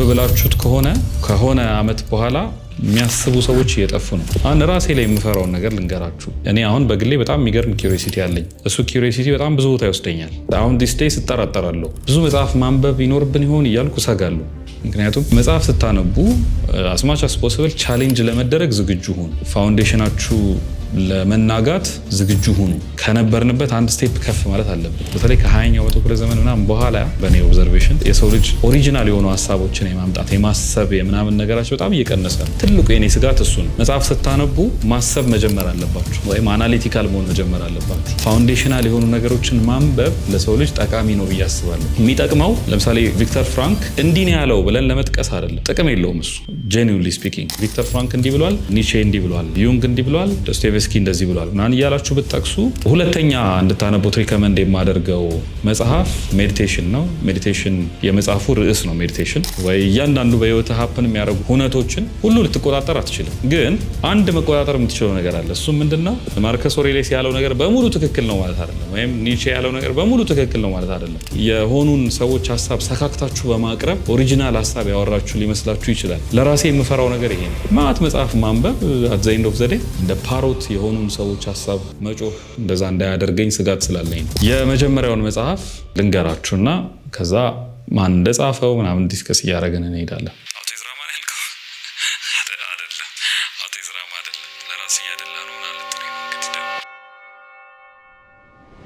ብላችሁት ከሆነ አመት በኋላ የሚያስቡ ሰዎች እየጠፉ ነው። አሁን ራሴ ላይ የምፈራውን ነገር ልንገራችሁ። እኔ አሁን በግሌ በጣም የሚገርም ኪዩሪዮሲቲ አለኝ። እሱ ኪዩሪዮሲቲ በጣም ብዙ ቦታ ይወስደኛል። አሁን ዲስ ዴይስ እጠራጠራለሁ። ብዙ መጽሐፍ ማንበብ ይኖርብን ይሆን እያልኩ እሰጋለሁ። ምክንያቱም መጽሐፍ ስታነቡ አስማች አስ ፖሲብል ቻሌንጅ ለመደረግ ዝግጁ ሁኑ። ፋውንዴሽናችሁ ለመናጋት ዝግጁ ሁኑ። ከነበርንበት አንድ ስቴፕ ከፍ ማለት አለብን። በተለይ ከ20ኛው መቶ ክፍለ ዘመን ምናምን በኋላ በኔ ኦብዘርቬሽን የሰው ልጅ ኦሪጂናል የሆኑ ሀሳቦችን የማምጣት የማሰብ የምናምን ነገራቸው በጣም እየቀነሰ ነው። ትልቁ የኔ ስጋት እሱ ነው። መጽሐፍ ስታነቡ ማሰብ መጀመር አለባችሁ፣ ወይም አናሊቲካል መሆን መጀመር አለባችሁ። ፋውንዴሽናል የሆኑ ነገሮችን ማንበብ ለሰው ልጅ ጠቃሚ ነው ብዬ አስባለሁ። የሚጠቅመው ለምሳሌ ቪክተር ፍራንክ እንዲህ ነው ያለው ብለን ለመጥቀስ አይደለም፣ ጥቅም የለውም እሱ። ጄኒውንሊ ስፒኪንግ ቪክተር ፍራንክ እንዲህ ብሏል፣ ኒቼ እንዲህ ብሏል፣ ዩንግ እንዲህ ብሏል፣ ዶስቶየቭስኪ እንደዚህ ብሏል ምናምን እያላችሁ ብትጠቅሱ። ሁለተኛ እንድታነቡት ሪከመንድ የማደርገው መጽሐፍ ሜዲቴሽን ነው። ሜዲቴሽን የመጽሐፉ ርዕስ ነው። ሜዲቴሽን ወይ እያንዳንዱ በህይወት ሀፕን የሚያደርጉ ሁነቶችን ሁሉ ልትቆጣጠር አትችልም፣ ግን አንድ መቆጣጠር የምትችለው ነገር አለ። እሱ ምንድነው? ማርከስ ኦሬሊየስ ያለው ነገር በሙሉ ትክክል ነው ማለት አይደለም፣ ወይም ኒቼ ያለው ነገር በሙሉ ትክክል ነው ማለት አይደለም። የሆኑን ሰዎች ሀሳብ ሰካክታችሁ በማቅረብ ኦሪጂናል ሀሳብ ያወራችሁ ሊመስላችሁ ይችላል። ለራሴ የምፈራው ነገር ይሄ ነው። ማለት መጽሐፍ ማንበብ አት ዘ ኤንድ ኦፍ ዘ ዴይ እንደ ፓሮት የሆኑን ሰዎች ሀሳብ መጮህ እንደዛ እንዳያደርገኝ ስጋት ስላለኝ ነው። የመጀመሪያውን መጽሐፍ ልንገራችሁና ከዛ ማን እንደጻፈው ምናምን ዲስከስ እያደረግን እንሄዳለን።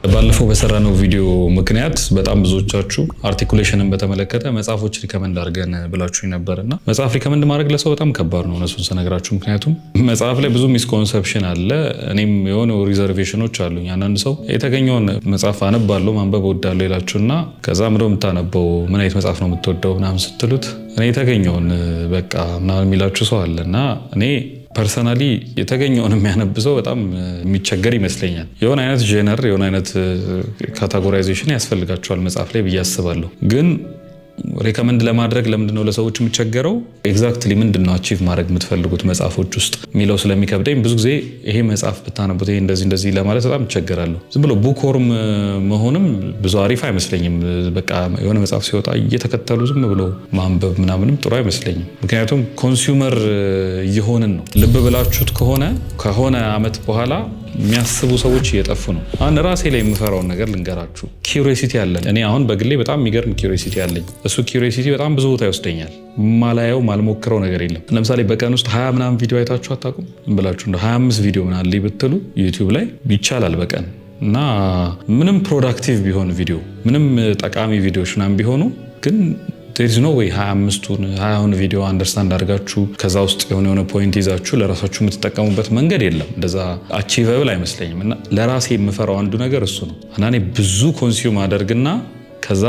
ባለፈው በሰራነው ቪዲዮ ምክንያት በጣም ብዙዎቻችሁ አርቲኩሌሽንን በተመለከተ መጽሐፎች ሪከመንድ አድርገን ብላችሁ ነበርና መጽሐፍ ሪከመንድ ማድረግ ለሰው በጣም ከባድ ነው እነሱን ስነግራችሁ። ምክንያቱም መጽሐፍ ላይ ብዙ ሚስኮንሰፕሽን አለ። እኔም የሆኑ ሪዘርቬሽኖች አሉኝ። አንዳንድ ሰው የተገኘውን መጽሐፍ አነባለሁ ማንበብ እወዳለሁ ይላችሁና ከዛ ምንድነው የምታነበው ምን አይነት መጽሐፍ ነው የምትወደው ምናምን ስትሉት እኔ የተገኘውን በቃ ምናምን የሚላችሁ ሰው አለና እኔ ፐርሰናሊ የተገኘውን የሚያነብሰው በጣም የሚቸገር ይመስለኛል። የሆነ አይነት ጄነር የሆነ አይነት ካታጎራይዜሽን ያስፈልጋቸዋል መጽሐፍ ላይ ብዬ አስባለሁ። ግን ሪከመንድ ለማድረግ ለምንድነው ለሰዎች የሚቸገረው? ኤግዛክትሊ ምንድነው አቺቭ ማድረግ የምትፈልጉት መጽሐፎች ውስጥ የሚለው ስለሚከብደኝ ብዙ ጊዜ ይሄ መጽሐፍ ብታነቡት ይሄ እንደዚህ ለማለት በጣም እቸገራለሁ። ዝም ብሎ ቡክወርም መሆንም ብዙ አሪፍ አይመስለኝም። በቃ የሆነ መጽሐፍ ሲወጣ እየተከተሉ ዝም ብሎ ማንበብ ምናምንም ጥሩ አይመስለኝም። ምክንያቱም ኮንሱመር እየሆንን ነው። ልብ ብላችሁት ከሆነ አመት በኋላ የሚያስቡ ሰዎች እየጠፉ ነው። አሁን ራሴ ላይ የምፈራውን ነገር ልንገራችሁ። ኪዩሪዮሲቲ አለን። እኔ አሁን በግሌ በጣም የሚገርም ኪዩሪዮሲቲ አለኝ። እሱ ኪዩሪዮሲቲ በጣም ብዙ ቦታ ይወስደኛል። ማላየው ማልሞክረው ነገር የለም። ለምሳሌ በቀን ውስጥ 20 ምናምን ቪዲዮ አይታችሁ አታውቁም? ብላችሁ እንደ 25 ቪዲዮ ምናምን ብትሉ ዩቲዩብ ላይ ይቻላል በቀን እና ምንም ፕሮዳክቲቭ ቢሆን ቪዲዮ ምንም ጠቃሚ ቪዲዮዎች ምናምን ቢሆኑ ግን there is no way 20 ቪዲዮ አንደርስታንድ አድርጋችሁ ከዛ ውስጥ የሆነ ፖይንት ይዛችሁ ለራሳችሁ የምትጠቀሙበት መንገድ የለም። እንደዛ አቺቨብል አይመስለኝም። እና ለራሴ የምፈራው አንዱ ነገር እሱ ነው። እና እኔ ብዙ ኮንሱም አደርግና ከዛ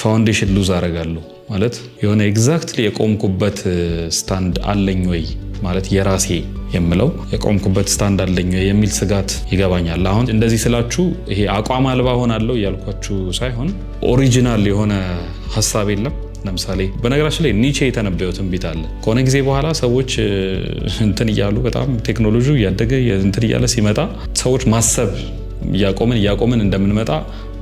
ፋውንዴሽን ሉዝ አደርጋለሁ። ማለት የሆነ ኤግዛክትሊ የቆምኩበት ስታንድ አለኝ ወይ ማለት የራሴ የምለው የቆምኩበት ስታንድ አለኝ ወይ የሚል ስጋት ይገባኛል። አሁን እንደዚህ ስላችሁ ይሄ አቋም አልባ ሆናለሁ እያልኳችሁ ሳይሆን ኦሪጂናል የሆነ ሀሳብ የለም። ለምሳሌ በነገራችን ላይ ኒቼ የተነበየው ትንቢት አለ። ከሆነ ጊዜ በኋላ ሰዎች እንትን እያሉ በጣም ቴክኖሎጂው እያደገ እንትን እያለ ሲመጣ ሰዎች ማሰብ እያቆምን እንደምንመጣ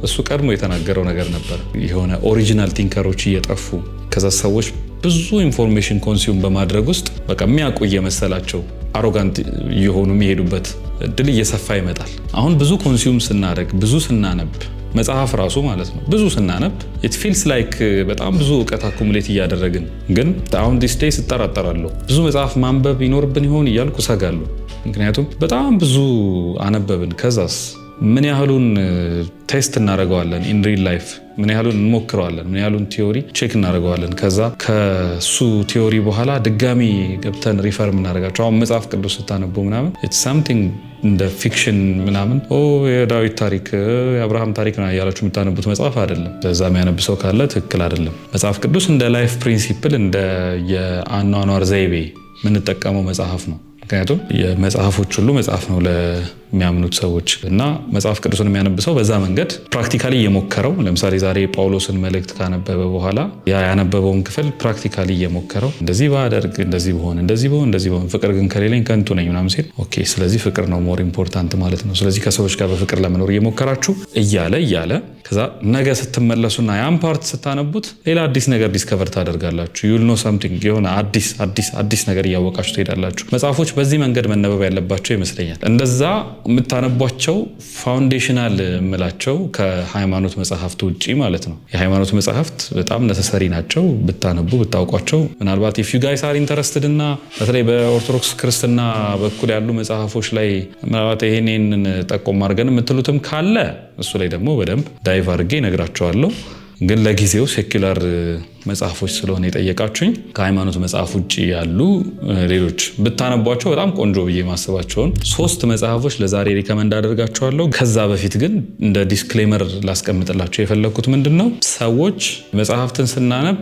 እሱ ቀድሞ የተናገረው ነገር ነበር። የሆነ ኦሪጂናል ቲንከሮች እየጠፉ ከዛ ሰዎች ብዙ ኢንፎርሜሽን ኮንሱም በማድረግ ውስጥ በቃ የሚያውቁ እየመሰላቸው አሮጋንት እየሆኑ የሚሄዱበት እድል እየሰፋ ይመጣል። አሁን ብዙ ኮንሱም ስናደርግ ብዙ ስናነብ መጽሐፍ ራሱ ማለት ነው ብዙ ስናነብ it feels like በጣም ብዙ እውቀት አኩሙሌት እያደረግን ግን አሁን ዲስ ዴይስ እጠራጠራለሁ። ብዙ መጽሐፍ ማንበብ ይኖርብን ይሆን እያልኩ እሰጋለሁ። ምክንያቱም በጣም ብዙ አነበብን ከዛስ ምን ያህሉን ቴስት እናደርገዋለን ኢን ሪል ላይፍ፣ ምን ያህሉን እንሞክረዋለን፣ ምን ያህሉን ቲዮሪ ቼክ እናደርገዋለን። ከዛ ከሱ ቲዮሪ በኋላ ድጋሚ ገብተን ሪፈር የምናደርጋቸው አሁን መጽሐፍ ቅዱስ ስታነቡ ምናምን it's something እንደ ፊክሽን ምናምን የዳዊት ታሪክ የአብርሃም ታሪክ ነው ያላችሁ የምታነቡት መጽሐፍ አይደለም። በዛ የሚያነብ ሰው ካለ ትክክል አይደለም። መጽሐፍ ቅዱስ እንደ ላይፍ ፕሪንሲፕል እንደ የአኗኗር ዘይቤ የምንጠቀመው መጽሐፍ ነው። ምክንያቱም የመጽሐፎች ሁሉ መጽሐፍ ነው ለሚያምኑት ሰዎች እና መጽሐፍ ቅዱስን የሚያነብሰው በዛ መንገድ ፕራክቲካሊ እየሞከረው ለምሳሌ ዛሬ ጳውሎስን መልእክት ካነበበ በኋላ ያነበበውን ክፍል ፕራክቲካሊ እየሞከረው እንደዚህ ባደርግ እንደዚህ ቢሆን ፍቅር ግን ከሌለኝ ከንቱ ነኝ ምናምን ሲል ኦኬ ስለዚህ ፍቅር ነው ሞር ኢምፖርታንት ማለት ነው። ስለዚህ ከሰዎች ጋር በፍቅር ለመኖር እየሞከራችሁ እያለ ከዛ ነገ ስትመለሱና ያን ፓርት ስታነቡት ሌላ አዲስ ነገር ዲስከቨር ታደርጋላችሁ። ዩል ኖ ሰምቲንግ የሆነ አዲስ ነገር እያወቃችሁ ትሄዳላችሁ። መጽሐፎች በዚህ መንገድ መነበብ ያለባቸው ይመስለኛል። እንደዛ የምታነቧቸው ፋውንዴሽናል የምላቸው ከሃይማኖት መጽሐፍት ውጪ ማለት ነው። የሃይማኖት መጽሐፍት በጣም ነሰሰሪ ናቸው ብታነቡ ብታውቋቸው። ምናልባት ኢፍ ዩ ጋይስ አር ኢንተረስትድ እና በተለይ በኦርቶዶክስ ክርስትና በኩል ያሉ መጽሐፎች ላይ ምናልባት ይሄንን ጠቆም አድርገን የምትሉትም ካለ እሱ ላይ ደግሞ በደንብ ዳይቭ አድርጌ እነግራቸዋለሁ። ግን ለጊዜው ሴኩላር መጽሐፎች ስለሆነ የጠየቃችሁኝ ከሃይማኖት መጽሐፍ ውጭ ያሉ ሌሎች ብታነቧቸው በጣም ቆንጆ ብዬ ማስባቸውን 3 መጽሐፎች ለዛሬ ሪከመንድ አደርጋቸዋለሁ። ከዛ በፊት ግን እንደ ዲስክሌመር ላስቀምጥላቸው የፈለኩት ምንድነው ሰዎች መጽሐፍትን ስናነብ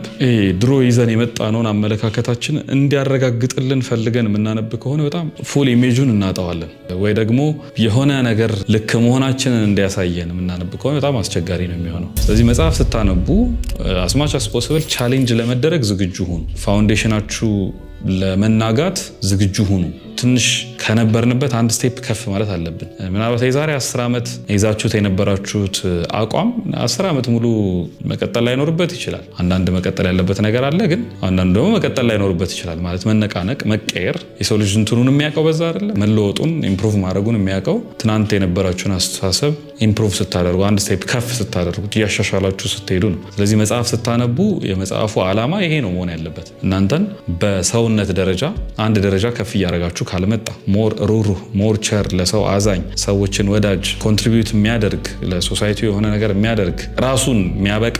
ድሮ ይዘን የመጣነውን አመለካከታችን እንዲያረጋግጥልን ፈልገን የምናነብ ከሆነ በጣም ፉል ኢሜጁን እናጣዋለን። ወይ ደግሞ የሆነ ነገር ልክ መሆናችንን እንዲያሳየን የምናነብ ከሆነ በጣም አስቸጋሪ ነው የሚሆነው። ስለዚህ መጽሐፍ ስታነቡ as much as possible ቻሌንጅ ለመደረግ ዝግጁ ሁኑ። ፋውንዴሽናችሁ ለመናጋት ዝግጁ ሁኑ። ትንሽ ከነበርንበት አንድ ስቴፕ ከፍ ማለት አለብን። ምናልባት የዛሬ 10 ዓመት ይዛችሁት የነበራችሁት አቋም 10 ዓመት ሙሉ መቀጠል ላይኖርበት ይችላል። አንዳንድ መቀጠል ያለበት ነገር አለ፣ ግን አንዳንዱ ደግሞ መቀጠል ላይኖርበት ይችላል። ማለት መነቃነቅ፣ መቀየር የሰው ልጅ እንትኑን የሚያውቀው በዛ አይደለ? መለወጡን ኢምፕሩቭ ማድረጉን የሚያውቀው ትናንት የነበራችሁን አስተሳሰብ ኢምፕሩቭ ስታደርጉ፣ አንድ ስቴፕ ከፍ ስታደርጉት፣ እያሻሻላችሁ ስትሄዱ ነው። ስለዚህ መጽሐፍ ስታነቡ የመጽሐፉ ዓላማ ይሄ ነው መሆን ያለበት። እናንተን በሰውነት ደረጃ አንድ ደረጃ ከፍ እያደረጋችሁ ካልመጣ ሞር ሩሩህ፣ ሞር ቸር፣ ለሰው አዛኝ፣ ሰዎችን ወዳጅ፣ ኮንትሪቢዩት የሚያደርግ ለሶሳይቲ የሆነ ነገር የሚያደርግ ራሱን የሚያበቃ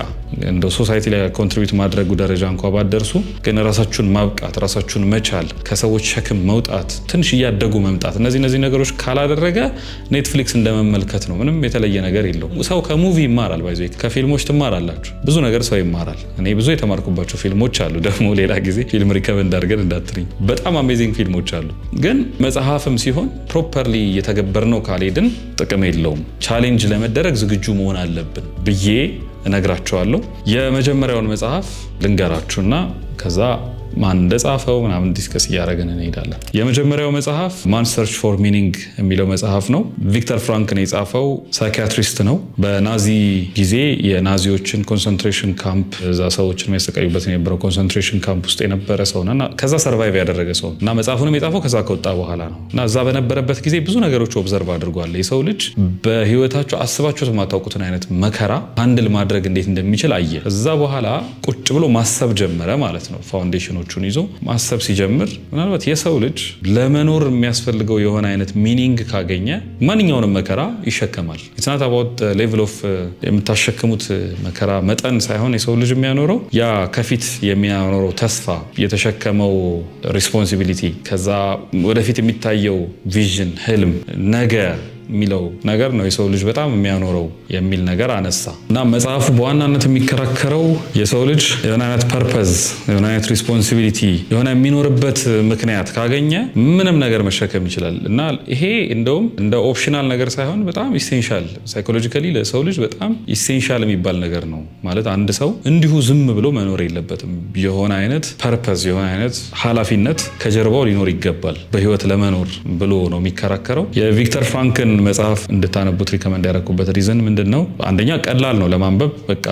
እንደ ሶሳይቲ ላይ ኮንትሪቢዩት ማድረጉ ደረጃ እንኳ ባደርሱ ግን ራሳችሁን ማብቃት፣ ራሳችሁን መቻል፣ ከሰዎች ሸክም መውጣት፣ ትንሽ እያደጉ መምጣት፣ እነዚህ ነገሮች ካላደረገ ኔትፍሊክስ እንደመመልከት ነው። ምንም የተለየ ነገር የለውም። ሰው ከሙቪ ይማራል፣ ባይዞ ከፊልሞች ትማራላችሁ። ብዙ ነገር ሰው ይማራል። እኔ ብዙ የተማርኩባቸው ፊልሞች አሉ። ደግሞ ሌላ ጊዜ ፊልም ሪከመንድ አድርገን እንዳትሪኝ። በጣም አሜዚንግ ፊልሞች አሉ። ግን መጽሐፍም ሲሆን ፕሮፐርሊ የተገበርነው ካልሄድን ጥቅም የለውም። ቻሌንጅ ለመደረግ ዝግጁ መሆን አለብን ብዬ እነግራቸዋለሁ። የመጀመሪያውን መጽሐፍ ልንገራችሁና ከዛ ማን እንደጻፈው ምናምን ዲስከስ እያደረግን እንሄዳለን። የመጀመሪያው መጽሐፍ ማን ሰርች ፎር ሚኒንግ የሚለው መጽሐፍ ነው። ቪክተር ፍራንክ ነው የጻፈው። ሳይኪያትሪስት ነው። በናዚ ጊዜ የናዚዎችን ኮንሰንትሬሽን ካምፕ እዛ ሰዎችን የሚያሰቃዩበት የነበረው ኮንሰንትሬሽን ካምፕ ውስጥ የነበረ ሰው እና ከዛ ሰርቫይቭ ያደረገ ሰው እና መጽሐፉንም የጻፈው ከዛ ከወጣ በኋላ ነው እና እዛ በነበረበት ጊዜ ብዙ ነገሮች ኦብዘርቭ አድርጓል። የሰው ልጅ በህይወታቸው አስባችሁት የማታውቁትን አይነት መከራ ሃንድል ማድረግ እንዴት እንደሚችል አየ። እዛ በኋላ ቁጭ ብሎ ማሰብ ጀመረ ማለት ነው። ፋውንዴሽን ይዞ ማሰብ ሲጀምር ምናልባት የሰው ልጅ ለመኖር የሚያስፈልገው የሆነ አይነት ሚኒንግ ካገኘ ማንኛውንም መከራ ይሸከማል። ኢትስ ናት አባውት ሌቭል ኦፍ የምታሸክሙት መከራ መጠን ሳይሆን የሰው ልጅ የሚያኖረው ያ ከፊት የሚያኖረው ተስፋ፣ የተሸከመው ሪስፖንሲቢሊቲ፣ ከዛ ወደፊት የሚታየው ቪዥን፣ ህልም፣ ነገ የሚለው ነገር ነው የሰው ልጅ በጣም የሚያኖረው የሚል ነገር አነሳ እና መጽሐፉ በዋናነት የሚከራከረው የሰው ልጅ የሆነ አይነት ፐርፐዝ፣ የሆነ አይነት ሪስፖንሲቢሊቲ፣ የሆነ የሚኖርበት ምክንያት ካገኘ ምንም ነገር መሸከም ይችላል እና ይሄ እንደውም እንደ ኦፕሽናል ነገር ሳይሆን በጣም ኢሴንሻል፣ ሳይኮሎጂካሊ ለሰው ልጅ በጣም ኢሴንሻል የሚባል ነገር ነው። ማለት አንድ ሰው እንዲሁ ዝም ብሎ መኖር የለበትም። የሆነ አይነት ፐርፐዝ፣ የሆነ አይነት ኃላፊነት ከጀርባው ሊኖር ይገባል በህይወት ለመኖር ብሎ ነው የሚከራከረው። የቪክተር ፍራንክን መጽሐፍ እንድታነቡት ሪከመንድ ያደረኩበት ሪዝን ምንድነው? አንደኛ ቀላል ነው ለማንበብ፣ በቃ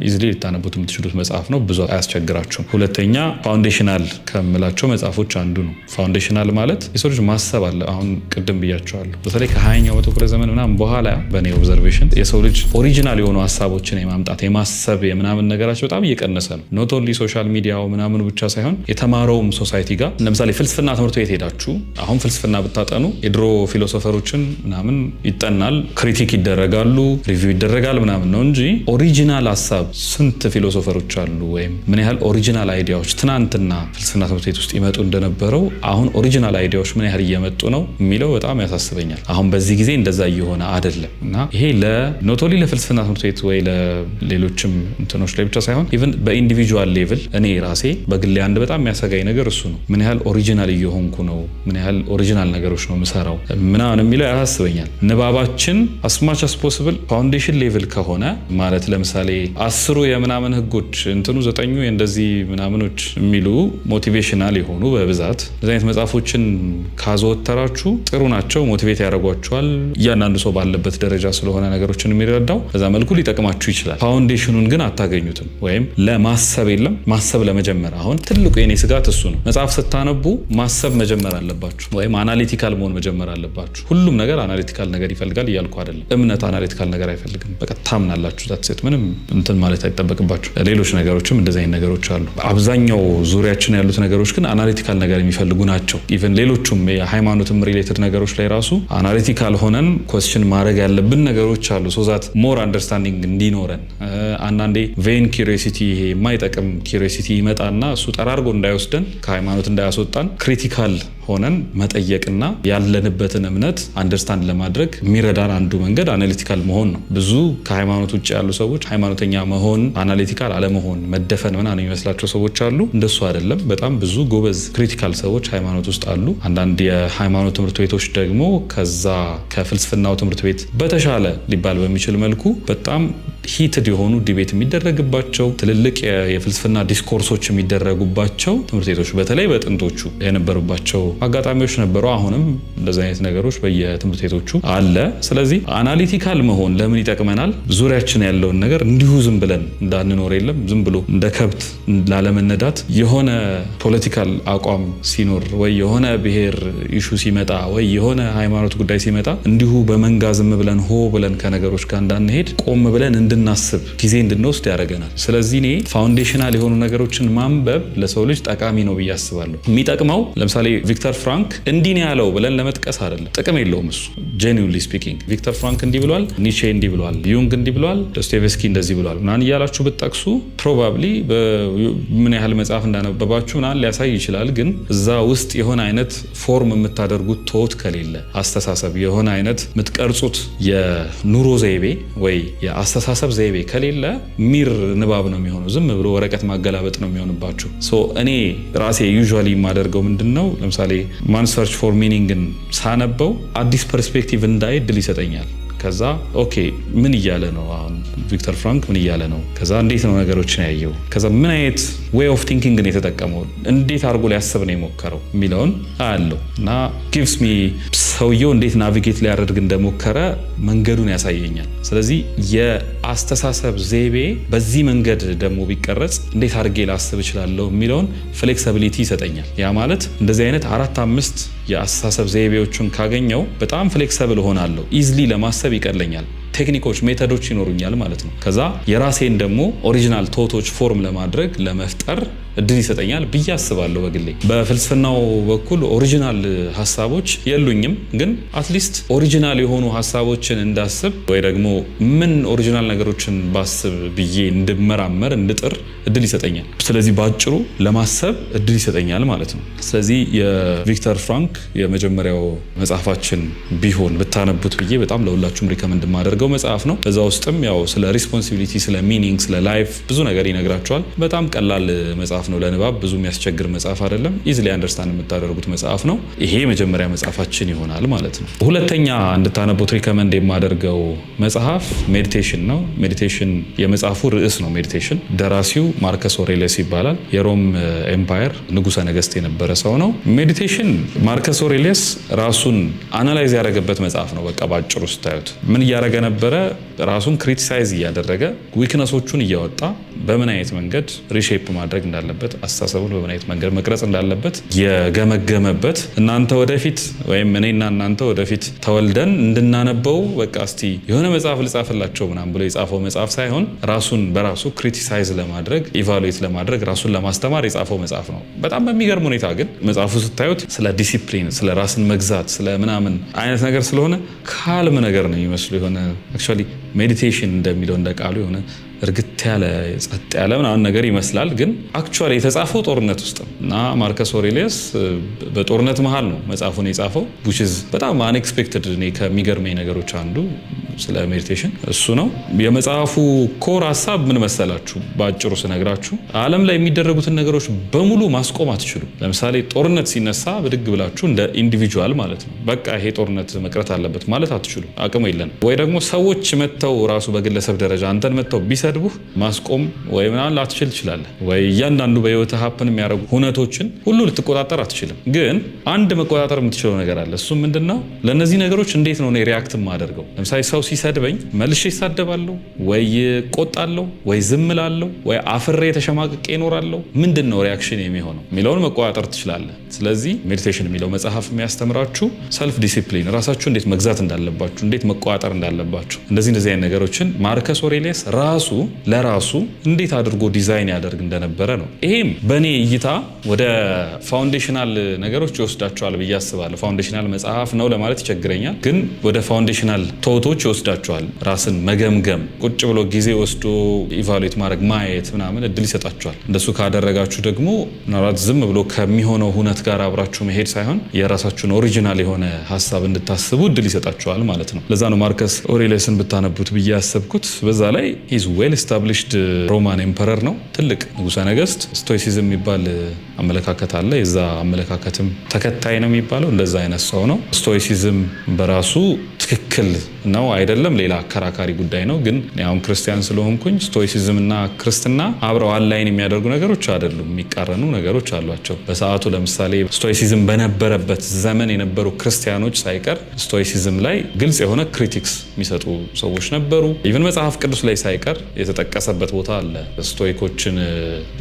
ኢዚሊ ልታነቡት የምትችሉት መጽሐፍ ነው፣ ብዙ አያስቸግራችሁም። ሁለተኛ ፋውንዴሽናል ከምላቸው መጽሐፎች አንዱ ነው። ፋውንዴሽናል ማለት የሰው ልጅ ማሰብ አለ። አሁን ቅድም ብያቸዋለሁ። በተለይ ከ20ኛው መቶ ክፍለ ዘመን ምናምን በኋላ በእኔ ኦብዘርቬሽን የሰው ልጅ ኦሪጂናል የሆኑ ሀሳቦችን የማምጣት የማሰብ የምናምን ነገራቸው በጣም እየቀነሰ ነው። ኖት ኦንሊ ሶሻል ሚዲያው ምናምኑ ብቻ ሳይሆን የተማረውም ሶሳይቲ ጋር። ለምሳሌ ፍልስፍና ትምህርት ቤት ሄዳችሁ አሁን ፍልስፍና ብታጠኑ የድሮ ፊሎሶፈሮችን ምናምን ምናምን ይጠናል፣ ክሪቲክ ይደረጋሉ፣ ሪቪው ይደረጋል ምናምን ነው እንጂ ኦሪጂናል ሀሳብ ስንት ፊሎሶፈሮች አሉ ወይም ምን ያህል ኦሪጂናል አይዲያዎች ትናንትና ፍልስፍና ትምህርት ቤት ውስጥ ይመጡ እንደነበረው አሁን ኦሪጂናል አይዲያዎች ምን ያህል እየመጡ ነው የሚለው በጣም ያሳስበኛል። አሁን በዚህ ጊዜ እንደዛ እየሆነ አይደለም እና ይሄ ኖቶሊ ለፍልስፍና ትምህርት ቤት ወይ ለሌሎችም እንትኖች ላይ ብቻ ሳይሆን ኢቭን በኢንዲቪጁዋል ሌቭል እኔ ራሴ በግሌ አንድ በጣም የሚያሰጋኝ ነገር እሱ ነው። ምን ያህል ኦሪጂናል እየሆንኩ ነው፣ ምን ያህል ኦሪጂናል ነገሮች ነው የምሰራው ምናምን የሚለው ያሳስበኛል። ንባባችን አስማች አስ ፖስብል ፋውንዴሽን ሌቭል ከሆነ ማለት ለምሳሌ 10 የምናምን ህጎች እንትኑ 9 እንደዚህ ምናምኖች የሚሉ ሞቲቬሽናል የሆኑ በብዛት እንደዚህ አይነት መጽሐፎችን ካዘወተራችሁ ጥሩ ናቸው፣ ሞቲቬት ያደርጓችኋል። እያንዳንዱ ሰው ባለበት ደረጃ ስለሆነ ነገሮችን የሚረዳው በዛ መልኩ ሊጠቅማችሁ ይችላል። ፋውንዴሽኑን ግን አታገኙትም። ወይም ለማሰብ የለም ማሰብ ለመጀመር አሁን ትልቁ የኔ ስጋት እሱ ነው። መጽሐፍ ስታነቡ ማሰብ መጀመር አለባችሁ ወይም አናሊቲካል መሆን መጀመር አለባችሁ። ሁሉም ነገር አናሊቲካል ነገር ይፈልጋል እያልኩ አይደለም። እምነት አናሊቲካል ነገር አይፈልግም። በቃ ታምናላችሁ ዛት ምንም እንትን ማለት አይጠበቅባችሁ። ሌሎች ነገሮችም እንደዚህ አይነት ነገሮች አሉ። አብዛኛው ዙሪያችን ያሉት ነገሮች ግን አናሊቲካል ነገር የሚፈልጉ ናቸው። ኢቭን ሌሎቹም የሃይማኖትም ሪሌትድ ነገሮች ላይ ራሱ አናሊቲካል ሆነን ኮስችን ማድረግ ያለብን ነገሮች አሉ ሶ ዛት ሞር አንደርስታንዲንግ እንዲኖረን። አንዳንዴ ቬን ኪሪዮሲቲ ይሄ የማይጠቅም ኪሪዮሲቲ ይመጣና እሱ ጠራርጎ እንዳይወስደን ከሃይማኖት እንዳያስወጣን ክሪቲካል ሆነን መጠየቅና ያለንበትን እምነት አንደርስታንድ ለማድረግ የሚረዳን አንዱ መንገድ አናሊቲካል መሆን ነው። ብዙ ከሃይማኖት ውጭ ያሉ ሰዎች ሃይማኖተኛ መሆን አናሊቲካል አለመሆን መደፈን ምናምን የሚመስላቸው ሰዎች አሉ። እንደሱ አይደለም። በጣም ብዙ ጎበዝ ክሪቲካል ሰዎች ሃይማኖት ውስጥ አሉ። አንዳንድ የሃይማኖት ትምህርት ቤቶች ደግሞ ከዛ ከፍልስፍናው ትምህርት ቤት በተሻለ ሊባል በሚችል መልኩ በጣም ሂትድ የሆኑ ዲቤት የሚደረግባቸው ትልልቅ የፍልስፍና ዲስኮርሶች የሚደረጉባቸው ትምህርት ቤቶች በተለይ በጥንቶቹ የነበሩባቸው አጋጣሚዎች ነበሩ። አሁንም እንደዚህ አይነት ነገሮች በየትምህርት ቤቶቹ አለ። ስለዚህ አናሊቲካል መሆን ለምን ይጠቅመናል? ዙሪያችን ያለውን ነገር እንዲሁ ዝም ብለን እንዳንኖር የለም ዝም ብሎ እንደ ከብት ላለመነዳት የሆነ ፖለቲካል አቋም ሲኖር ወይ የሆነ ብሔር ኢሹ ሲመጣ ወይ የሆነ ሃይማኖት ጉዳይ ሲመጣ እንዲሁ በመንጋ ዝም ብለን ሆ ብለን ከነገሮች ጋር እንዳንሄድ ቆም ብለን እንድናስብ ጊዜ እንድንወስድ ያደርገናል። ስለዚህ እኔ ፋውንዴሽናል የሆኑ ነገሮችን ማንበብ ለሰው ልጅ ጠቃሚ ነው ብዬ አስባለሁ። የሚጠቅመው ለምሳሌ ቪክተር ፍራንክ እንዲህ ነው ያለው ብለን ለመጥቀስ አይደለም፣ ጥቅም የለውም እሱ። ጄኒውንሊ ስፒኪንግ ቪክተር ፍራንክ እንዲህ ብሏል፣ ኒቼ እንዲህ ብሏል፣ ዩንግ እንዲህ ብሏል፣ ዶስቶየቭስኪ እንደዚህ ብሏል ምናምን እያላችሁ ብትጠቅሱ ፕሮባብሊ ምን ያህል መጽሐፍ እንዳነበባችሁ ምናምን ሊያሳይ ይችላል። ግን እዛ ውስጥ የሆነ አይነት ፎርም የምታደርጉት ቶት ከሌለ አስተሳሰብ የሆነ አይነት የምትቀርጹት የኑሮ ዘይቤ ወይ የአስተሳሰብ ዘይቤ ከሌለ ሚር ንባብ ነው የሚሆነው። ዝም ብሎ ወረቀት ማገላበጥ ነው የሚሆንባችሁ። እኔ ራሴ ዩዥዋሊ የማደርገው ምንድነው ለምሳሌ ማንስ ሰርች ፎር ሚኒንግን ሳነበው አዲስ ፐርስፔክቲቭ እንዳይ እድል ይሰጠኛል። ከዛ ኦኬ ምን እያለ ነው አሁን ቪክተር ፍራንክ ምን እያለ ነው? ከዛ እንዴት ነው ነገሮችን ያየው? ከዛ ምን አይነት ዌይ ኦፍ ቲንኪንግ ነው የተጠቀመው? እንዴት አድርጎ ሊያስብ ነው የሞከረው የሚለውን አያለው እና ጊቭስ ሚ ሰውየው እንዴት ናቪጌት ሊያደርግ እንደሞከረ መንገዱን ያሳየኛል። ስለዚህ የአስተሳሰብ ዘይቤ በዚህ መንገድ ደግሞ ቢቀረጽ እንዴት አድርጌ ላስብ እችላለሁ የሚለውን ፍሌክሲቢሊቲ ይሰጠኛል። ያ ማለት እንደዚህ አይነት 4-5 የአስተሳሰብ ዘይቤዎችን ካገኘው በጣም ፍሌክሲብል ሆናለሁ። ኢዝሊ ለማሰብ ይቀለኛል። ቴክኒኮች ሜተዶች ይኖሩኛል ማለት ነው። ከዛ የራሴን ደግሞ ኦሪጂናል ቶቶች ፎርም ለማድረግ ለመፍጠር እድል ይሰጠኛል ብዬ አስባለሁ። በግሌ በፍልስፍናው በኩል ኦሪጂናል ሀሳቦች የሉኝም፣ ግን አትሊስት ኦሪጂናል የሆኑ ሀሳቦችን እንዳስብ ወይ ደግሞ ምን ኦሪጂናል ነገሮችን ባስብ ብዬ እንድመራመር እንድጥር እድል ይሰጠኛል። ስለዚህ ባጭሩ ለማሰብ እድል ይሰጠኛል ማለት ነው። ስለዚህ የቪክተር ፍራንክ የመጀመሪያው መጽሐፋችን ቢሆን ብታነቡት ብዬ በጣም ለሁላችሁም ሪከመንድ የማደርገው መጽሐፍ ነው። በዛ ውስጥም ያው ስለ ሪስፖንሲቢሊቲ፣ ስለ ሚኒንግ፣ ስለ ላይፍ ብዙ ነገር ይነግራችኋል። በጣም ቀላል መጽሐፍ ነው ለንባብ፣ ብዙ የሚያስቸግር መጽሐፍ አይደለም። ኢዝሊ አንደርስታንድ የምታደርጉት መጽሐፍ ነው። ይሄ መጀመሪያ መጽሐፋችን ይሆናል ማለት ነው። ሁለተኛ እንድታነቡት ሪከመንድ የማደርገው መጽሐፍ ሜዲቴሽን ነው። ሜዲቴሽን የመጽሐፉ ርዕስ ነው። ሜዲቴሽን ደራሲው ማርከስ ኦሬሊየስ ይባላል። የሮም ኤምፓየር ንጉሠ ነገስት የነበረ ሰው ነው። ሜዲቴሽን ማርከስ ኦሬሊየስ ራሱን አናላይዝ ያደረገበት መጽሐፍ ነው። በቃ ባጭሩ ስታዩት ምን እያደረገ ነበር? ነበረ ራሱን ክሪቲሳይዝ እያደረገ ዊክነሶቹን እያወጣ በምን አይነት መንገድ ሪሼፕ ማድረግ እንዳለበት አስተሳሰቡን በምን አይነት መንገድ መቅረጽ እንዳለበት የገመገመበት እናንተ ወደፊት ወይም እኔና እናንተ ወደፊት ተወልደን እንድናነበው በቃ እስቲ የሆነ መጽሐፍ ልጻፍላቸው ምናምን ብሎ የጻፈው መጽሐፍ ሳይሆን ራሱን በራሱ ክሪቲሳይዝ ለማድረግ ኢቫሉዌት ለማድረግ ራሱን ለማስተማር የጻፈው መጽሐፍ ነው። በጣም በሚገርም ሁኔታ ግን መጽሐፉ ስታዩት ስለ ዲሲፕሊን፣ ስለ ራስን መግዛት፣ ስለ ምናምን አይነት ነገር ስለሆነ ካልም ነገር ነው የሚመስሉ የሆነ አክቹዋሊ ሜዲቴሽን እንደሚለው እንደ ቃሉ የሆነ እርግጥ ያለ ጸጥ ያለ ምናምን ነገር ይመስላል። ግን አክቹዋሊ የተጻፈው ጦርነት ውስጥ ነው እና ማርከስ ኦሬሊየስ በጦርነት መሃል ነው መጽሐፉን የጻፈው which is በጣም አንኤክስፔክትድ እኔ ከሚገርመኝ ነገሮች አንዱ ስለ ሜዲቴሽን እሱ ነው። የመጽሐፉ ኮር ሀሳብ ምን መሰላችሁ? በአጭሩ ስነግራችሁ ዓለም ላይ የሚደረጉትን ነገሮች በሙሉ ማስቆም አትችሉም። ለምሳሌ ጦርነት ሲነሳ ብድግ ብላችሁ እንደ ኢንዲቪጁዋል ማለት ነው በቃ ይሄ ጦርነት መቅረት አለበት ማለት አትችሉም፣ አቅሙ የለንም። ወይ ደግሞ ሰዎች መተው ራሱ በግለሰብ ደረጃ አንተን መተው ቢሰድቡህ ማስቆም ወይ ምናምን ላትችል ትችላለህ። ወይ እያንዳንዱ በህይወት ሀፕን የሚያደርጉ ሁነቶችን ሁሉ ልትቆጣጠር አትችልም። ግን አንድ መቆጣጠር የምትችለው ነገር አለ። እሱ ምንድነው? ለእነዚህ ነገሮች እንዴት ነው ሪያክት የማደርገው? ለምሳሌ ሰው ሲሰድበኝ መልሼ ይሳደባለሁ ወይ ቆጣለሁ ወይ ዝም እላለሁ ወይ አፍሬ ተሸማቅቄ እኖራለሁ? ምንድነው ሪያክሽን የሚሆነው የሚለውን መቆጣጠር ትችላለህ። ስለዚህ ሜዲቴሽን የሚለው መጽሐፍ የሚያስተምራችሁ ሰልፍ ዲሲፕሊን፣ ራሳችሁ እንዴት መግዛት እንዳለባችሁ፣ እንዴት መቆጣጠር እንዳለባችሁ እንደዚህ አይነት ነገሮችን ማርከስ ኦሬሊየስ ራሱ ለራሱ እንዴት አድርጎ ዲዛይን ያደርግ እንደነበረ ነው። ይሄም በእኔ እይታ ወደ ፋውንዴሽናል ነገሮች ይወስዳቸዋል ብዬ አስባለሁ። ፋውንዴሽናል መጽሐፍ ነው ለማለት ይቸግረኛል፣ ግን ወደ ፋውንዴሽናል ቶቶች ይወስዳቸዋል። ራስን መገምገም፣ ቁጭ ብሎ ጊዜ ወስዶ ኢቫሉዌት ማድረግ፣ ማየት ምናምን እድል ይሰጣቸዋል። እንደሱ ካደረጋችሁ ደግሞ ምናልባት ዝም ብሎ ከሚሆነው ሁነት ጋር አብራችሁ መሄድ ሳይሆን የራሳችሁን ኦሪጂናል የሆነ ሀሳብ እንድታስቡ እድል ይሰጣቸዋል ማለት ነው። ለዛ ነው ማርከስ ኦሬሊየስን ብታነቡት ብዬ ያሰብኩት። በዛ ላይ ሂዝ ዌል ኤስታብሊሽድ ሮማን ኤምፐረር ነው፣ ትልቅ ንጉሠ ነገስት። ስቶይሲዝም የሚባል አመለካከት አለ። የዛ አመለካከትም ተከታይ ነው የሚባለው። እንደዛ አይነት ሰው ነው። ስቶይሲዝም በራሱ ትክክል ነው አይደለም ሌላ አከራካሪ ጉዳይ ነው። ግን አሁን ክርስቲያን ስለሆንኩኝ ስቶይሲዝም እና ክርስትና አብረው አላይን የሚያደርጉ ነገሮች አይደሉም፣ የሚቃረኑ ነገሮች አሏቸው። በሰዓቱ ለምሳሌ ስቶይሲዝም በነበረበት ዘመን የነበሩ ክርስቲያኖች ሳይቀር ስቶይሲዝም ላይ ግልጽ የሆነ ክሪቲክስ የሚሰጡ ሰዎች ነበሩ። ኢቨን መጽሐፍ ቅዱስ ላይ ሳይቀር የተጠቀሰበት ቦታ አለ ስቶይኮችን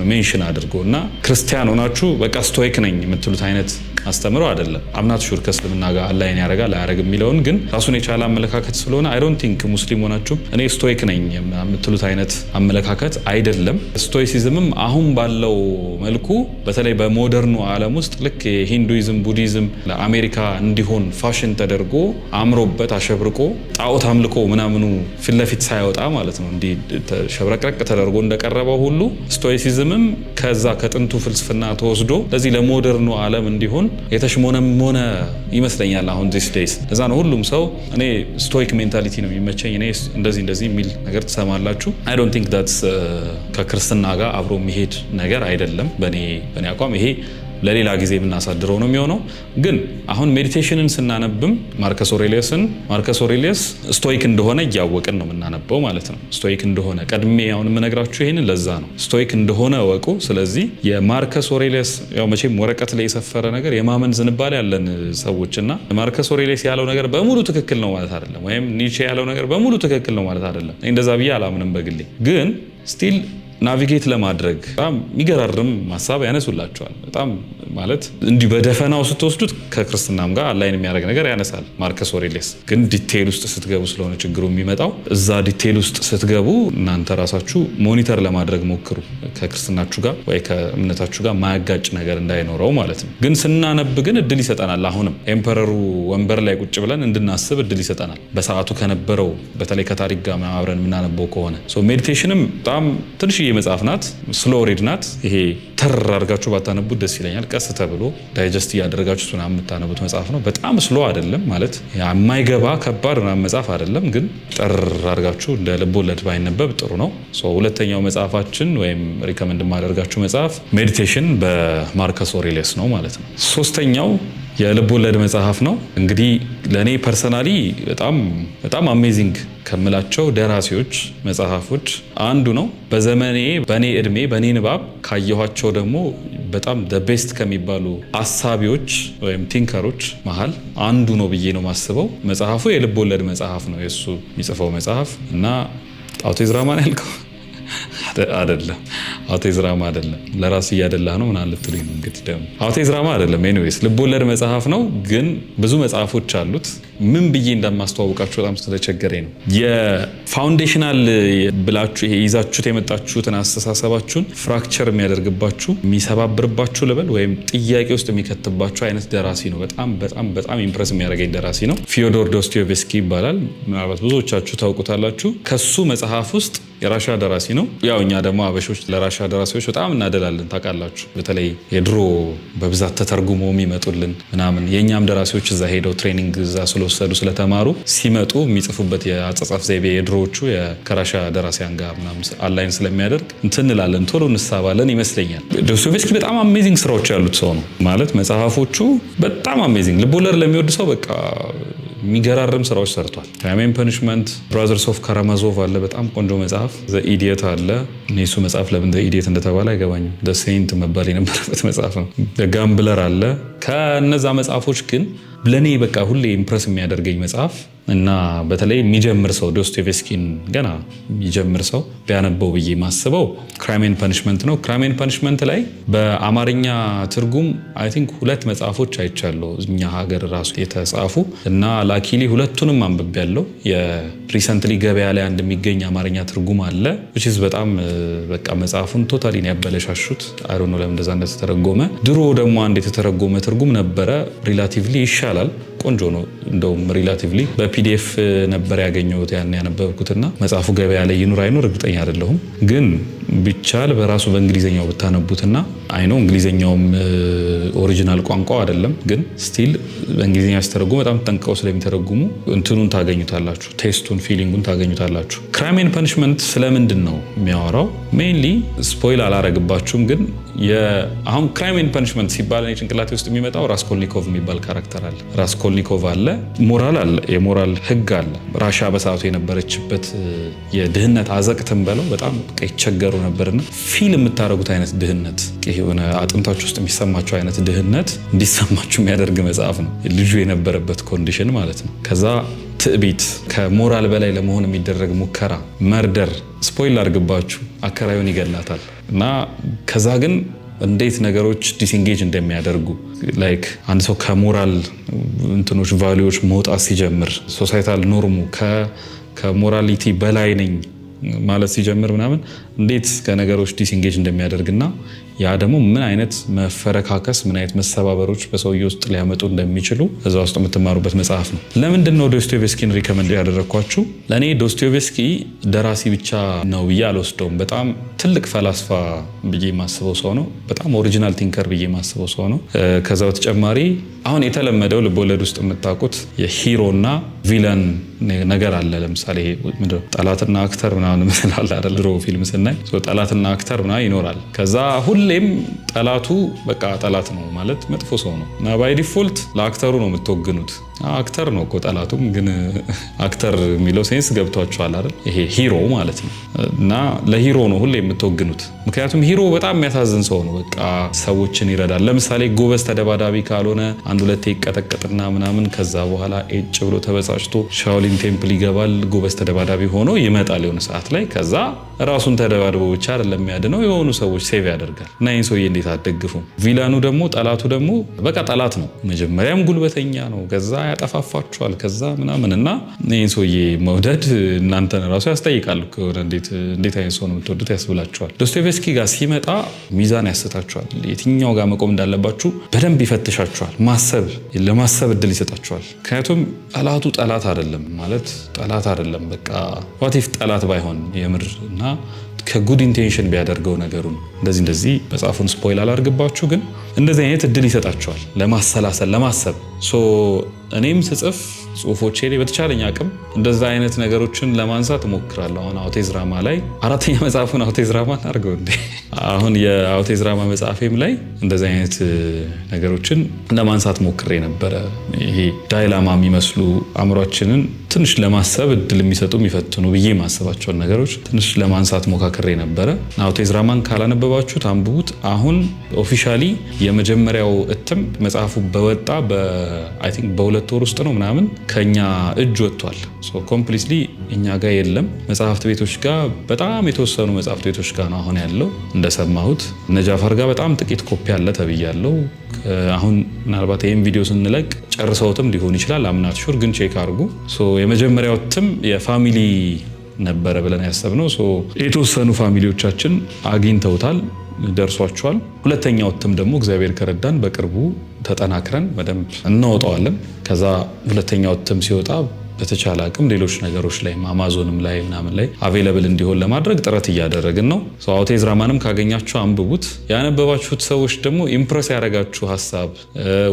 ሜንሽን አድርጎ እና ክርስቲያን ሆናችሁ በቃ ስቶይክ ነኝ የምትሉት አይነት አስተምሮ አይደለም። አምናት ሹር ከእስልምና ጋር አላይን ያደርጋል አያደርግ የሚለውን ግን ራሱን የቻለ አመለካከት ስለሆነ አይ ዶንት ቲንክ ሙስሊም ሆናችሁ እኔ ስቶይክ ነኝ የምትሉት አይነት አመለካከት አይደለም። ስቶይሲዝምም አሁን ባለው መልኩ በተለይ በሞደርኑ ዓለም ውስጥ ልክ ሂንዱይዝም፣ ቡዲዝም ለአሜሪካ እንዲሆን ፋሽን ተደርጎ አምሮበት አሸብርቆ ጣዖት አምልኮ ምናምኑ ፊት ለፊት ሳይወጣ ማለት ነው እንዲህ ሸብረቅረቅ ተደርጎ እንደቀረበው ሁሉ ስቶይሲዝምም ከዛ ከጥንቱ ፍልስፍና ተወስዶ ለዚህ ለሞደርኑ ዓለም እንዲሆን የተሽሞነሞነ ይመስለኛል አሁን ዲስ ዴይስ። ለዛ ነው ሁሉም ሰው እኔ ስቶይክ ሜንታሊቲ ነው የሚመቸኝ እኔ እንደዚህ የሚል ነገር ትሰማላችሁ። አይ ዶንት ቲንክ ዳትስ ከክርስትና ጋር አብሮ የሚሄድ ነገር አይደለም። በእኔ አቋም ይሄ ለሌላ ጊዜ የምናሳድረው ነው የሚሆነው። ግን አሁን ሜዲቴሽንን ስናነብም ማርከስ ኦሬሊየስ ስቶይክ እንደሆነ እያወቅን ነው የምናነበው ማለት ነው። ስቶይክ እንደሆነ ቀድሜ አሁን የምነግራችሁ ይሄንን ለዛ ነው ስቶይክ እንደሆነ ወቁ። ስለዚህ የማርከስ ኦሬሊየስ ያው መቼም ወረቀት ላይ የሰፈረ ነገር የማመን ዝንባሌ ያለን ሰዎችና ማርከስ ኦሬሊየስ ያለው ነገር በሙሉ ትክክል ነው ማለት አይደለም፣ ወይም ኒቼ ያለው ነገር በሙሉ ትክክል ነው ማለት አይደለም። እንደዛ ብዬ አላምንም በግሌ። ግን ስቲል ናቪጌት ለማድረግ በጣም የሚገራርም ሀሳብ ያነሱላቸዋል። በጣም ማለት እንዲህ በደፈናው ስትወስዱት ከክርስትናም ጋር አላይን የሚያደርግ ነገር ያነሳል ማርከስ ኦሬሊየስ። ግን ዲቴይል ውስጥ ስትገቡ ስለሆነ ችግሩ የሚመጣው እዛ ዲቴይል ውስጥ ስትገቡ እናንተ ራሳችሁ ሞኒተር ለማድረግ ሞክሩ፣ ከክርስትናችሁ ጋር ወይ ከእምነታችሁ ጋር ማያጋጭ ነገር እንዳይኖረው ማለት ነው። ግን ስናነብ ግን እድል ይሰጠናል። አሁንም ኤምፐረሩ ወንበር ላይ ቁጭ ብለን እንድናስብ እድል ይሰጠናል። በሰዓቱ ከነበረው በተለይ ከታሪክ ጋር አብረን የምናነበው ከሆነ ሜዲቴሽንም በጣም ትንሽ መጽሐፍ ናት፣ ስሎ ሪድ ናት። ይሄ ተር አድርጋችሁ ባታነቡት ደስ ይለኛል። ቀስ ተብሎ ዳይጀስት እያደረጋችሁ ምናምን የምታነቡት መጽሐፍ ነው። በጣም ስሎ አይደለም ማለት የማይገባ ከባድ ምናምን መጽሐፍ አይደለም፣ ግን ጠር አድርጋችሁ እንደ ልቦለድ ባይነበብ ጥሩ ነው። ሁለተኛው መጽሐፋችን ወይም ሪከመንድ የማደርጋችሁ መጽሐፍ ሜዲቴሽን በማርከስ ኦሬሊየስ ነው ማለት ነው። ሶስተኛው የልብ ወለድ መጽሐፍ ነው። እንግዲህ ለእኔ ፐርሰናሊ በጣም አሜዚንግ ከምላቸው ደራሲዎች መጽሐፎች አንዱ ነው። በዘመኔ በእኔ እድሜ በእኔ ንባብ ካየኋቸው ደግሞ በጣም ቤስት ከሚባሉ አሳቢዎች ወይም ቲንከሮች መሀል አንዱ ነው ብዬ ነው ማስበው። መጽሐፉ የልብ ወለድ መጽሐፍ ነው የእሱ የሚጽፈው መጽሐፍ እና አውቲዝ ራማን ያልከው አይደለም። አውቲዝ ራማ አይደለም። ለራስ እያደላህ ነው ምናምን ልትሉኝ ነው እንግዲህ ደግሞ አውቲዝ ራማ አይደለም። ኤኒዌይስ ልብ ወለድ መጽሐፍ ነው፣ ግን ብዙ መጽሐፎች አሉት። ምን ብዬ እንደማስተዋወቃችሁ በጣም ስለቸገረኝ ነው። የፋውንዴሽናል ብላችሁ ይሄ ይዛችሁት የመጣችሁትን አስተሳሰባችሁን ፍራክቸር የሚያደርግባችሁ የሚሰባብርባችሁ ልበል ወይም ጥያቄ ውስጥ የሚከትባችሁ አይነት ደራሲ ነው። በጣም ኢምፕረስ የሚያደርገኝ ደራሲ ነው። ፊዮዶር ዶስቶየቭስኪ ይባላል። ምናልባት ብዙዎቻችሁ ታውቁታላችሁ። ከሱ መጽሐፍ ውስጥ የራሻ ደራሲ ነው። ያው እኛ ደግሞ አበሾች ለራሻ ደራሲዎች በጣም እናደላለን ታውቃላችሁ። በተለይ የድሮ በብዛት ተተርጉሞ የሚመጡልን ምናምን የእኛም ደራሲዎች እዛ ሄደው ትሬኒንግ እዛ ስለወሰዱ ስለተማሩ ሲመጡ የሚጽፉበት የአጻጻፍ ዘይቤ የድሮዎቹ ከራሻ ደራሲያን ጋር ምናምን አላይን ስለሚያደርግ እንትን እንላለን፣ ቶሎ እንሳባለን ይመስለኛል። ዶስቶየቭስኪ በጣም አሜዚንግ ስራዎች ያሉት ሰው ነው ማለት መጽሐፎቹ በጣም አሜዚንግ። ልቦለድ ለሚወድ ሰው በቃ የሚገራርም ስራዎች ሰርቷል። ክራይም ኤንድ ፐኒሽመንት፣ ብራዘርስ ኦፍ ካራማዞቭ አለ በጣም ቆንጆ መጽሐፍ። ዘ ኢዲየት አለ። እሱ መጽሐፍ ለምን ዘ ኢዲየት እንደተባለ አይገባኝም። ዘ ሴንት መባል የነበረበት መጽሐፍ ነው። ጋምብለር አለ። ከነዛ መጽሐፎች ግን ለኔ በቃ ሁሌ ኢምፕረስ የሚያደርገኝ መጽሐፍ እና በተለይ የሚጀምር ሰው ዶስቶየቭስኪን ገና የሚጀምር ሰው ቢያነበው ብዬ ማስበው ክራይም ኤንድ ፐኒሽመንት ነው። ክራይም ኤንድ ፐኒሽመንት ላይ በአማርኛ ትርጉም አይ ቲንክ 2 መጽሐፎች አይቻለሁ እኛ ሀገር ራሱ የተጻፉ እና ላኪሊ ሁለቱንም አንብቤያለሁ። የሪሰንትሊ ገበያ ላይ አንድ የሚገኝ አማርኛ ትርጉም አለ which is በጣም በቃ መጽሐፉን ቶታሊ ነው ያበለሻሹት። አይ ዶንት ኖ ለምን እንደዛ እንደተተረጎመ። ድሮ ደግሞ አንድ የተተረጎመ ትርጉም ነበረ ሪላቲቭሊ ይሻላል፣ ቆንጆ ነው እንደውም ሪላቲቭሊ። በፒዲኤፍ ነበር ያገኘሁት ያን ያነበብኩትና መጽሐፉ ገበያ ላይ ይኑር አይኑር እርግጠኛ አይደለሁም፣ ግን ቢቻል በራሱ በእንግሊዘኛው ብታነቡትና አይ ኖ እንግሊዘኛውም ኦሪጂናል ቋንቋው አይደለም፣ ግን ስቲል በእንግሊዘኛ ሲተረጉሙ በጣም ጠንቅቀው ስለሚተረጉሙ እንትኑን ታገኙታላችሁ፣ ቴስቱን ፊሊንጉን ታገኙታላችሁ። ክራይም ኤንድ ፐኒሽመንት ስለምንድን ነው የሚያወራው? ሜይንሊ ስፖይል አላረግባችሁም፣ ግን አሁን ክራይም ኤንድ ፐኒሽመንት ሲባል እኔ ጭንቅላቴ ውስጥ የሚመጣው ራስኮልኒኮቭ የሚባል ካራክተር አለ። ራስኮልኒኮቭ አለ፣ ሞራል አለ፣ የሞራል ህግ አለ። ራሻ በሰዓቱ የነበረችበት የድህነት አዘቅትን በለው በጣም ይቸገሩ ነበርና ፊል የምታደርጉት አይነት ድህነት የሆነ አጥንታችሁ ውስጥ የሚሰማቸው አይነት ድህነት እንዲሰማችሁ የሚያደርግ መጽሐፍ ነው። ልጁ የነበረበት ኮንዲሽን ማለት ነው። ከዛ ትዕቢት፣ ከሞራል በላይ ለመሆን የሚደረግ ሙከራ፣ መርደር፣ ስፖይል አድርግባችሁ አከራዩን ይገላታል እና ከዛ ግን እንዴት ነገሮች ዲስኢንጌጅ እንደሚያደርጉ ላይክ አንድ ሰው ከሞራል እንትኖች ቫልዩዎች መውጣት ሲጀምር ሶሳይታል ኖርሙ ከሞራሊቲ በላይ ነኝ ማለት ሲጀምር ምናምን እንዴት ከነገሮች ዲስኢንጌጅ እንደሚያደርግና ያ ደግሞ ምን አይነት መፈረካከስ ምን አይነት መሰባበሮች በሰውዬ ውስጥ ሊያመጡ እንደሚችሉ እዛ ውስጥ የምትማሩበት መጽሐፍ ነው። ለምንድን ነው ዶስቶየቭስኪን ሪከመንድ ያደረኳችሁ? ለእኔ ዶስቶየቭስኪ ደራሲ ብቻ ነው ብዬ አልወስደውም። በጣም ትልቅ ፈላስፋ ብዬ የማስበው ሰው ነው። በጣም ኦሪጂናል ቲንከር ብዬ የማስበው ሰው ነው። ከዛ በተጨማሪ አሁን የተለመደው ልቦለድ ውስጥ የምታውቁት የሂሮና ቪለን ነገር አለ። ለምሳሌ ጠላትና አክተር ምናምን ምስላል አይደል? ድሮ ፊልም ስናይ ጠላትና አክተር ምናምን ይኖራል። ከዛ ሁሌም ጠላቱ በቃ ጠላት ነው ማለት መጥፎ ሰው ነው እና ባይ ዲፎልት ለአክተሩ ነው የምትወግኑት። አክተር ነው እኮ ጠላቱም፣ ግን አክተር የሚለው ሴንስ ገብቷችኋል አይደል? ይሄ ሂሮ ማለት ነው እና ለሂሮ ነው ሁሌ የምትወግኑት። ምክንያቱም ሂሮ በጣም የሚያሳዝን ሰው ነው። በቃ ሰዎችን ይረዳል። ለምሳሌ ጎበዝ ተደባዳቢ ካልሆነ አንድ ሁለቴ ይቀጠቀጥና ምናምን ከዛ በኋላ ኤጭ ብሎ ተበሳጭቶ ሻኦሊን ቴምፕል ይገባል። ጎበዝ ተደባዳቢ ሆኖ ይመጣል የሆነ ሰዓት ላይ። ከዛ ራሱን ተደባድቦ ብቻ አይደለም የሚያድነው የሆኑ ሰዎች ሴቭ ያደርጋል። እና ይህን ሰውዬ እንዴት አትደግፉ? ቪላኑ ደግሞ ጠላቱ ደግሞ በቃ ጠላት ነው። መጀመሪያም ጉልበተኛ ነው፣ ከዛ ያጠፋፋችኋል፣ ከዛ ምናምን እና ይህን ሰውዬ መውደድ እናንተን ራሱ ያስጠይቃል። እንዴት አይነት ሰው ነው የምትወዱት ያስብላችኋል። ዶስቶየቭስኪ ጋር ሲመጣ ሚዛን ያስታችኋል። የትኛው ጋር መቆም እንዳለባችሁ በደንብ ይፈትሻችኋል። ለማሰብ እድል ይሰጣችኋል። ምክንያቱም ጠላቱ ጠላት አይደለም ማለት ጠላት አይደለም። በቃ ዋቲፍ ጠላት ባይሆን የምር እና ከጉድ ኢንቴንሽን ቢያደርገው ነገሩን እንደዚህ መጽሐፉን ስፖይል አላርግባችሁ፣ ግን እንደዚህ አይነት እድል ይሰጣችኋል ለማሰላሰል ለማሰብ። እኔም ስጽፍ ጽሁፎቼ ላይ በተቻለኝ አቅም እንደዛ አይነት ነገሮችን ለማንሳት እሞክራለሁ። አሁን አውቴዝራማ ላይ 4ኛ መጽሐፉን አውቴዝራማ አድርገው እንዴ አሁን የአውቴዝራማ መጽሐፌም ላይ እንደዛ አይነት ነገሮችን ለማንሳት ሞክሬ ነበረ። ይሄ ዳይላማ የሚመስሉ አእምሯችንን ትንሽ ለማሰብ እድል የሚሰጡ የሚፈትኑ ብዬ ማሰባቸውን ነገሮች ትንሽ ለማንሳት ሞካክሬ ነበረ። አውቴዝራማን ካላነበባችሁት አንብቡት። አሁን ኦፊሻሊ የመጀመሪያው እትም መጽሐፉ በወጣ አይ ቲንክ በ2 ወር ውስጥ ነው ምናምን ከኛ እጅ ወጥቷል። ሶ ኮምፕሊትሊ እኛ ጋር የለም። መጽሐፍት ቤቶች ጋር በጣም የተወሰኑ መጽሐፍት ቤቶች ጋር ነው አሁን ያለው እንደሰማሁት። ነጃፈር ጋር በጣም ጥቂት ኮፒ አለ ተብያለሁ። አሁን ምናልባት ይህን ቪዲዮ ስንለቅ ጨርሰውትም ሊሆን ይችላል። አምናት ሹር ግን ቼክ አድርጉ። የመጀመሪያው እትም የፋሚሊ ነበረ ብለን ያሰብነው የተወሰኑ ፋሚሊዎቻችን አግኝተውታል፣ ደርሷቸዋል። ሁለተኛው እትም ደግሞ እግዚአብሔር ከረዳን በቅርቡ ተጠናክረን በደንብ እናወጣዋለን። ከዛ ሁለተኛው እትም ሲወጣ በተቻለ አቅም ሌሎች ነገሮች ላይ አማዞንም ላይ ምናምን ላይ አቬለብል እንዲሆን ለማድረግ ጥረት እያደረግን ነው። አውቴዝራማንም ካገኛችሁ አንብቡት። ያነበባችሁት ሰዎች ደግሞ ኢምፕረስ ያደረጋችሁ ሀሳብ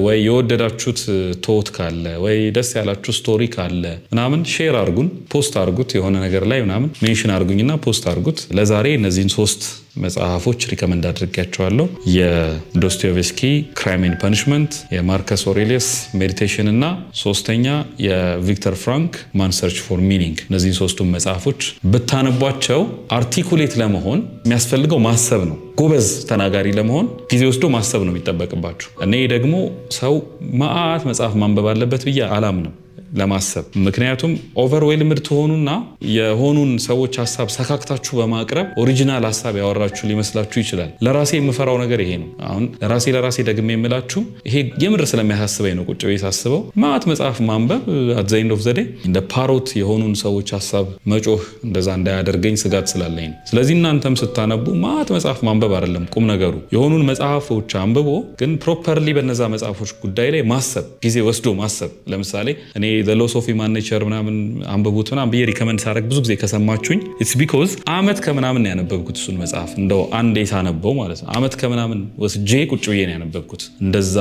ወይ የወደዳችሁት ቶት ካለ ወይ ደስ ያላችሁ ስቶሪ ካለ ምናምን ሼር አርጉን፣ ፖስት አርጉት። የሆነ ነገር ላይ ምናምን ሜንሽን አርጉኝና ፖስት አርጉት። ለዛሬ እነዚህን 3 መጽሐፎች ሪከመንድ አድርጌያቸዋለሁ። የዶስቶየቭስኪ ክራይም ኤንድ ፐኒሽመንት፣ የማርከስ ኦሬሊየስ ሜዲቴሽን እና 3ኛ የቪክተር ፍራንክ ማን ሰርች ፎር ሚኒንግ። እነዚህ 3ቱም መጽሐፎች ብታነቧቸው አርቲኩሌት ለመሆን የሚያስፈልገው ማሰብ ነው። ጎበዝ ተናጋሪ ለመሆን ጊዜ ወስዶ ማሰብ ነው የሚጠበቅባችሁ። እኔ ደግሞ ሰው መዓት መጽሐፍ ማንበብ አለበት ብዬ አላምንም ለማሰብ። ምክንያቱም ኦቨርዌልምድ ትሆኑና የሆኑን ሰዎች ሀሳብ ሰካክታችሁ በማቅረብ ኦሪጂናል ሀሳብ ያወራችሁ ሊመስላችሁ ይችላል። ለራሴ የምፈራው ነገር ይሄ ነው። አሁን ለራሴ ደግሜ የምላችሁ ይሄ የምር ስለሚያሳስበኝ ነው። ቁጭ ብዬ ሳስበው ማት መጽሐፍ ማንበብ አት ዘ ኤንድ ኦፍ ዘ ዴይ እንደ ፓሮት የሆኑን ሰዎች ሀሳብ መጮህ እንደዛ እንዳያደርገኝ ስጋት ስላለኝ ነው። ስለዚህ እናንተም ስታነቡ ማት መጽሐፍ ማንበብ አይደለም ቁም ነገሩ። የሆኑን መጽሐፎች አንብቦ ግን ፕሮፐርሊ በነዛ መጽሐፎች ጉዳይ ላይ ማሰብ፣ ጊዜ ወስዶ ማሰብ። ለምሳሌ እኔ ዘ ሎስ ኦፍ ሂውማን ኔቸር ምናምን አንብቡት ምናምን ብዬ ሪከመንድ ሳደርግ ብዙ ጊዜ ከሰማችሁኝ ኢትስ ቢኮዝ ዓመት ከምናምን ያነበብኩት እሱን መጽሐፍ እንደው አንዴ ሳነበው ማለት ነው። ዓመት ከምናምን ወስጄ ቁጭ ብዬ ነው ያነበብኩት። እንደዛ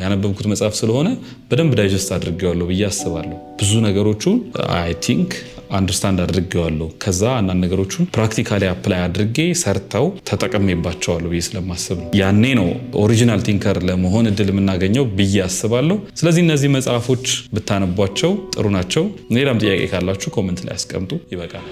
ያነበብኩት መጽሐፍ ስለሆነ በደንብ ዳይጀስት አድርጌዋለሁ ብዬ አስባለሁ። ብዙ ነገሮቹን አይ ቲንክ አንደርስታንድ አድርጌዋለሁ። ከዛ አንዳንድ ነገሮቹን ፕራክቲካሊ አፕላይ አድርጌ ሰርተው ተጠቅሜባቸዋለሁ ብዬ ስለማስብ ነው። ያኔ ነው ኦሪጂናል ቲንከር ለመሆን እድል የምናገኘው ብዬ አስባለሁ። ስለዚህ እነዚህ መጽሐፎች ብታነቧቸው ጥሩ ናቸው። ሌላም ጥያቄ ካላችሁ ኮመንት ላይ አስቀምጡ። ይበቃል።